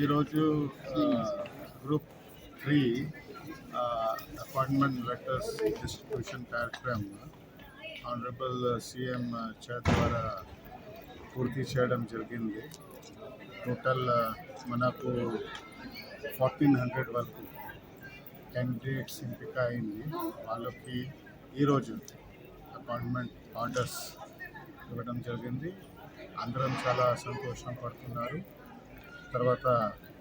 ఈరోజు group 3 appointment letters distribution కార్యక్రమం honourable CM చేత ద్వారా పూర్తి చేయడం జరిగింది. టోటల్ మనకు 1400 వరకు క్యాండిడేట్స్ ఎంపిక అయింది. వాళ్ళకి ఈరోజు అపాయింట్మెంట్ ఆర్డర్స్ ఇవ్వడం జరిగింది. అందరం చాలా సంతోషం పడుతున్నారు. తర్వాత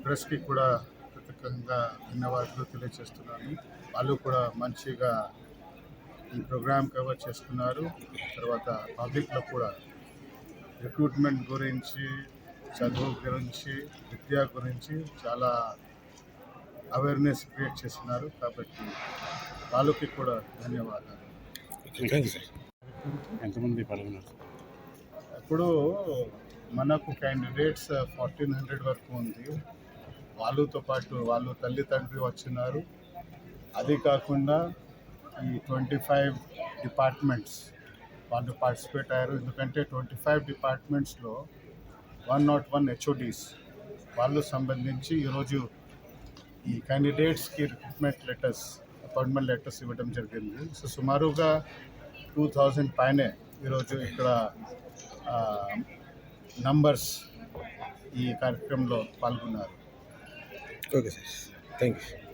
ప్రెస్కి కూడా ప్రత్యేకంగా ధన్యవాదాలు తెలియజేస్తున్నాను. వాళ్ళు కూడా మంచిగా ఈ ప్రోగ్రామ్ కవర్ చేసుకున్నారు. తర్వాత పబ్లిక్లో కూడా రిక్రూట్మెంట్ గురించి, చదువు గురించి, విద్య గురించి చాలా అవేర్నెస్ క్రియేట్ చేస్తున్నారు. కాబట్టి వాళ్ళకి కూడా ధన్యవాదాలు. ఎంతమంది పాల్గొన్నారు? ఇప్పుడు మనకు క్యాండిడేట్స్ 1400 వరకు ఉంది. వాళ్ళతో పాటు వాళ్ళు తల్లిదండ్రులు వచ్చినారు. అది కాకుండా ఈ 25 డిపార్ట్మెంట్స్ వాళ్ళు పార్టిసిపేట్ అయ్యారు. ఎందుకంటే 25 డిపార్ట్మెంట్స్లో 101 HODs వాళ్ళు సంబంధించి ఈరోజు ఈ క్యాండిడేట్స్కి రిక్రూట్మెంట్ లెటర్స్, అపాయింట్మెంట్ లెటర్స్ ఇవ్వడం జరిగింది. సో సుమారుగా 2000 పైనే ఈరోజు ఇక్కడ నంబర్స్ ఈ కార్యక్రమంలో పాల్గొన్నారు. Okay sir, thank you.